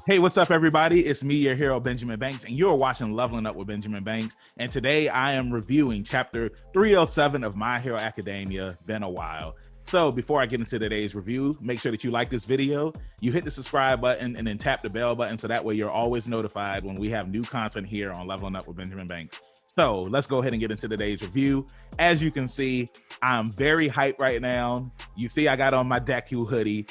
Hey, what's up, everybody? It's me, your hero, Benjamin Banks, and you're watching Leveling Up with Benjamin Banks. And today I am reviewing chapter 307 of My Hero Academia, Been a While. So before I get into today's review, make sure that you like this video, you hit the subscribe button, and then tap the bell button so that way you're always notified when we have new content here on Leveling Up with Benjamin Banks. So let's go ahead and get into today's review. As you can see, I'm very hyped right now. You see I got on my Deku hoodie.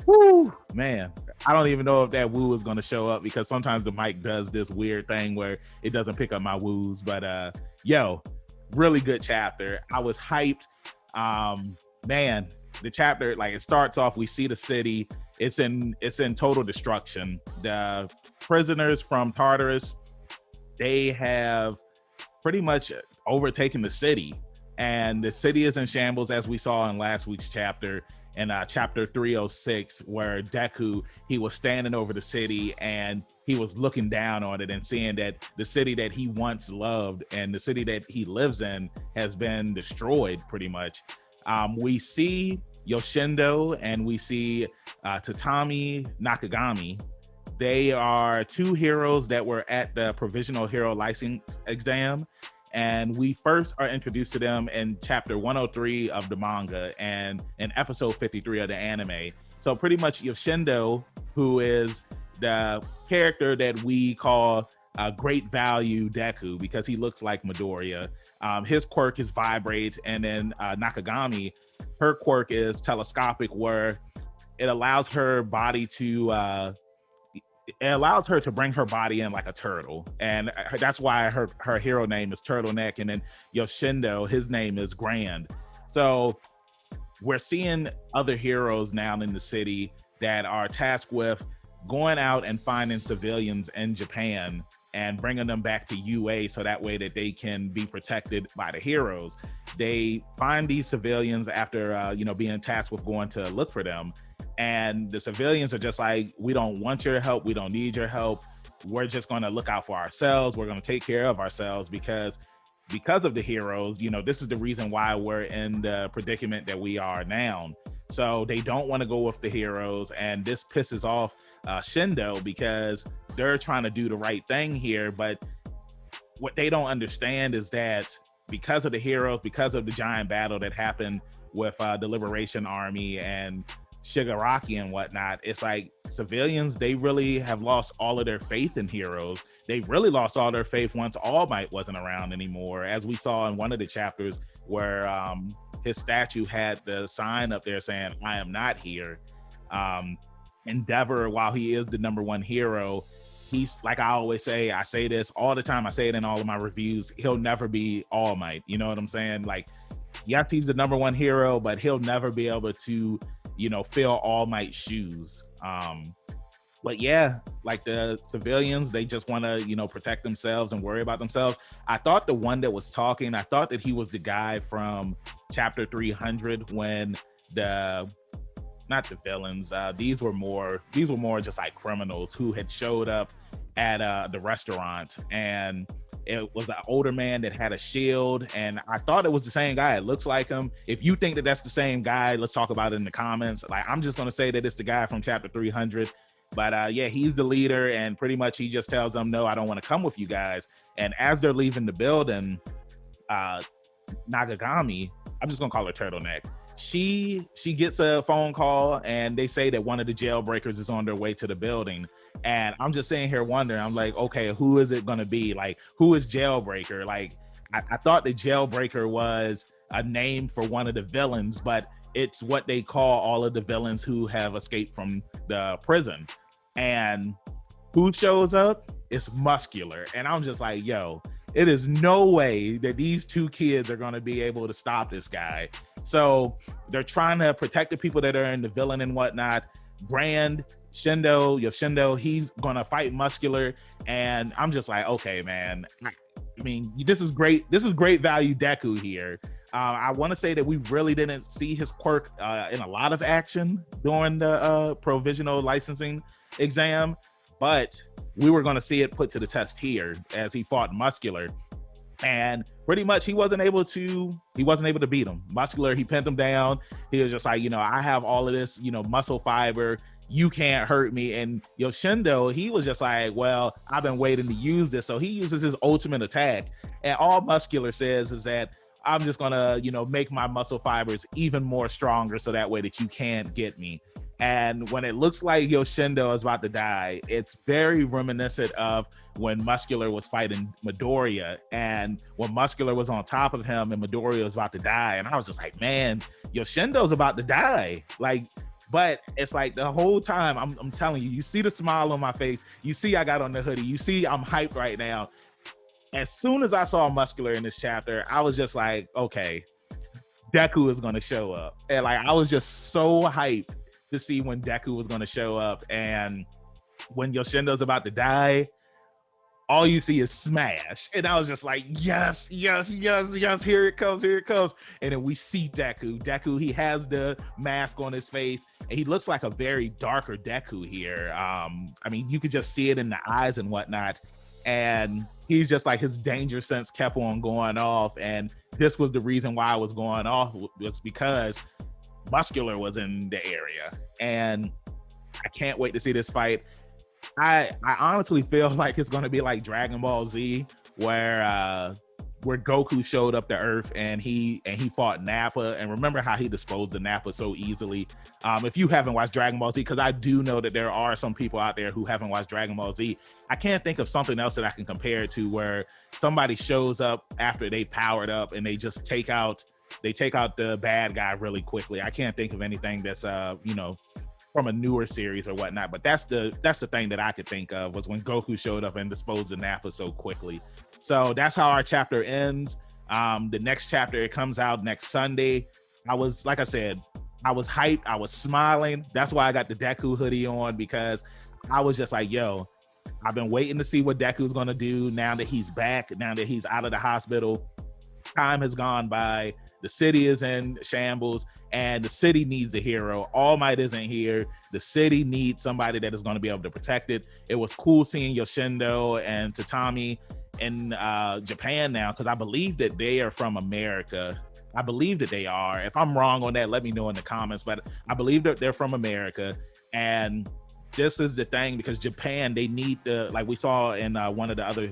Woo, man. I don't even know if that woo is going to show up because sometimes the mic does this weird thing where it doesn't pick up my woos. But yo, really good chapter. I was hyped. Man, the chapter, like, it starts off, we see the city. It's in total destruction. The prisoners from Tartarus, they have pretty much overtaken the city. And the city is in shambles, as we saw in last week's chapter. In chapter 306, where Deku, he was standing over the city and he was looking down on it and seeing that the city that he once loved and the city that he lives in has been destroyed pretty much. We see Yoshindo and we see Tatami Nakagami. They are two heroes that were at the provisional hero license exam. And we first are introduced to them in chapter 103 of the manga and in episode 53 of the anime. So pretty much Yoshindo, who is the character that we call Great Value Deku because he looks like Midoriya. His quirk is Vibrate, and then Nakagami, her quirk is Telescopic, where it allows her body to bring her body in like a turtle, and that's why her hero name is Turtleneck. And then Yoshindo, his name is Grand. So we're seeing other heroes now in the city that are tasked with going out and finding civilians in Japan and bringing them back to UA so that way that they can be protected by the heroes. They find these civilians after being tasked with going to look for them. And the civilians are just like, we don't want your help. We don't need your help. We're just going to look out for ourselves. We're going to take care of ourselves because of the heroes. This is the reason why we're in the predicament that we are now. So they don't want to go with the heroes. And this pisses off Shindo because they're trying to do the right thing here. But what they don't understand is that because of the heroes, because of the giant battle that happened with the Liberation Army and Shigaraki and whatnot, it's like civilians, they really have lost all of their faith in heroes. They really lost all their faith once All Might wasn't around anymore, as we saw in one of the chapters where his statue had the sign up there saying, "I am not here." Endeavor, while he is the number one hero, he's, like I always say, I say this all the time, I say it in all of my reviews, he'll never be All Might. You know what I'm saying? Like, yes, he's the number one hero, but he'll never be able to fill All Might's shoes. But yeah, like the civilians, they just want to, protect themselves and worry about themselves. I thought the one that was talking, I thought that he was the guy from chapter 300 when not the villains, these were more just like criminals who had showed up at the restaurant, and it was an older man that had a shield, and I thought it was the same guy. It looks like him. If you think that that's the same guy, let's talk about it in the comments. Like, I'm just going to say that it's the guy from chapter 300. But yeah, he's the leader, and pretty much he just tells them, no, I don't want to come with you guys. And as they're leaving the building, Nagagami, I'm just going to call her Turtleneck, she gets a phone call, and they say that one of the jailbreakers is on their way to the building. And I'm just sitting here wondering, I'm like, okay, who is it going to be? Like, who is Jailbreaker? Like, I thought the Jailbreaker was a name for one of the villains, but it's what they call all of the villains who have escaped from the prison. And who shows up? It's Muscular. And I'm just like, yo, it is no way that these two kids are going to be able to stop this guy. So they're trying to protect the people that are in the villain and whatnot. Grand, Yoshindo, he's gonna fight Muscular, and I'm just like, okay, man. I mean, this is great. This is Great Value Deku here. I want to say that we really didn't see his quirk in a lot of action during the provisional licensing exam, but we were going to see it put to the test here as he fought Muscular. And pretty much he wasn't able to beat him. Muscular, he pinned him down. He was just like, I have all of this, muscle fiber. you can't hurt me. And Yoshindo, he was just like, well, I've been waiting to use this. So he uses his ultimate attack. And all Muscular says is that I'm just gonna, make my muscle fibers even more stronger so that way that you can't get me. And when it looks like Yoshindo is about to die, it's very reminiscent of when Muscular was fighting Midoriya, and when Muscular was on top of him and Midoriya was about to die. And I was just like, man, Yoshindo's about to die. But it's like the whole time, I'm telling you, you see the smile on my face. You see I got on the hoodie. You see I'm hyped right now. As soon as I saw Muscular in this chapter, I was just like, okay, Deku is going to show up. And I was just so hyped to see when Deku was going to show up. And when Yoshindo's about to die, all you see is smash. And I was just like, yes, here it comes. And then we see Deku, he has the mask on his face, and he looks like a very darker Deku here. You could just see it in the eyes and whatnot. And he's just like, his danger sense kept on going off. And this was the reason why I was going off, was because Muscular was in the area. And I can't wait to see this fight. I honestly feel like it's going to be like Dragon Ball Z, where Goku showed up to Earth and he fought Nappa. And remember how he disposed of Nappa so easily. If you haven't watched Dragon Ball Z, because I do know that there are some people out there who haven't watched Dragon Ball Z, I can't think of something else that I can compare it to where somebody shows up after they powered up and they just take out the bad guy really quickly. I can't think of anything that's from a newer series or whatnot, but that's the thing that I could think of, was when Goku showed up and disposed of Nappa so quickly. So that's how our chapter ends. The next chapter, it comes out next Sunday. Like I said, I was hyped. I was smiling. That's why I got the Deku hoodie on, because I was just like, yo, I've been waiting to see what Deku's going to do now that he's back, now that he's out of the hospital. Time has gone by. The city is in shambles, and the city needs a hero. All Might isn't here. The city needs somebody that is going to be able to protect it. It was cool seeing Yoshindo and Tatami in Japan now, because I believe that they are from America. I believe that they are. If I'm wrong on that, let me know in the comments, but I believe that they're from America. And this is the thing, because Japan, they need like we saw in one of the other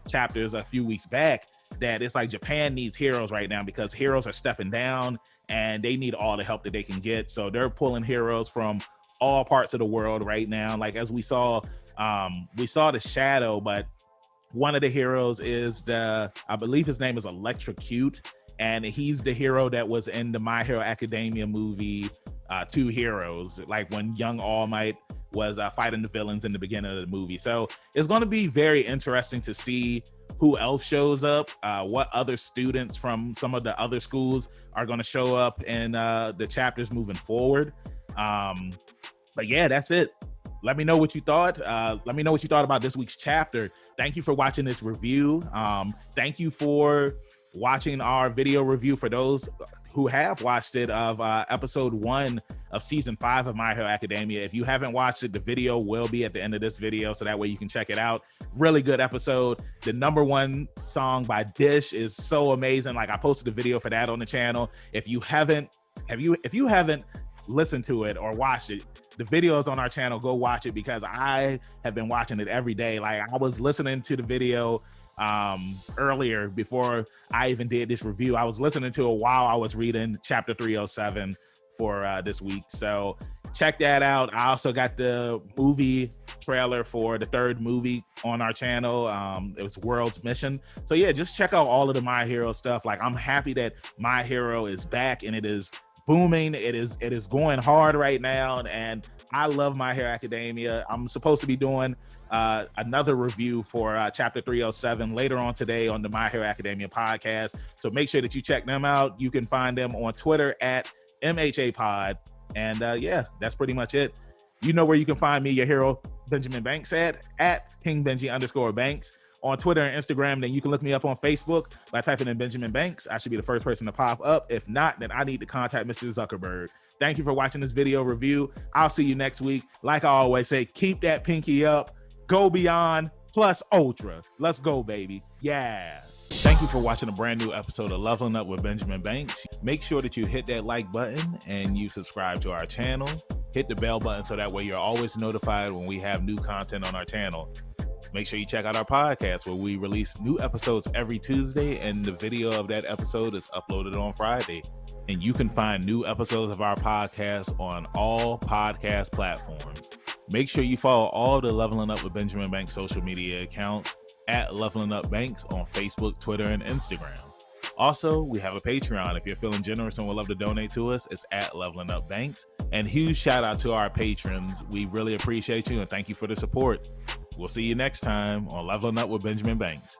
chapters a few weeks back, that it's like Japan needs heroes right now, because heroes are stepping down and they need all the help that they can get. So they're pulling heroes from all parts of the world right now. Like, as we saw the Shadow, but one of the heroes is I believe his name is Electrocute, and he's the hero that was in the My Hero Academia movie, Two Heroes, like when young All Might was fighting the villains in the beginning of the movie. So it's going to be very interesting to see who else shows up, what other students from some of the other schools are going to show up in the chapters moving forward. But yeah, that's it. Let me know what you thought. Let me know what you thought about this week's chapter. Thank you for watching this review. Thank you for watching our video review, for those who have watched it, of episode 1 of season 5 of My Hero Academia. If you haven't watched it, the video will be at the end of this video, so that way you can check it out. Really good episode. The #1 song by Dish is so amazing. Like, I posted a video for that on the channel. If you haven't listened to it or watched it, the video is on our channel. Go watch it, because I have been watching it every day. Like, I was listening to the video earlier before I even did this review. I was listening to it while I was reading chapter 307 for this week. So check that out. I also got the movie trailer for the 3rd movie on our channel. It was World's Mission. So yeah, just check out all of the My Hero stuff. Like, I'm happy that My Hero is back, and it is booming. It is going hard right now, and I love My Hero Academia. I'm supposed to be doing another review for chapter 307 later on today on the My Hero Academia podcast. So make sure that you check them out. You can find them on Twitter at MHAPod. And yeah, that's pretty much it. You know where you can find me, your hero, Benjamin Banks, at KingBenji_Banks on Twitter and Instagram. Then you can look me up on Facebook by typing in Benjamin Banks. I should be the first person to pop up. If not, then I need to contact Mr. Zuckerberg. Thank you for watching this video review. I'll see you next week. Like I always say, keep that pinky up. Go beyond plus ultra. Let's go, baby. Yeah. Thank you for watching a brand new episode of Leveling Up with Benjamin Banks. Make sure that you hit that like button and you subscribe to our channel. hit the bell button so that way you're always notified when we have new content on our channel. Make sure you check out our podcast where we release new episodes every Tuesday, and the video of that episode is uploaded on Friday. And you can find new episodes of our podcast on all podcast platforms. Make sure you follow all the Leveling Up with Benjamin Banks social media accounts at Leveling Up Banks on Facebook, Twitter, and Instagram. Also, we have a Patreon. If you're feeling generous and would love to donate to us, it's at Leveling Up Banks. And huge shout out to our patrons. We really appreciate you and thank you for the support. We'll see you next time on Leveling Up with Benjamin Banks.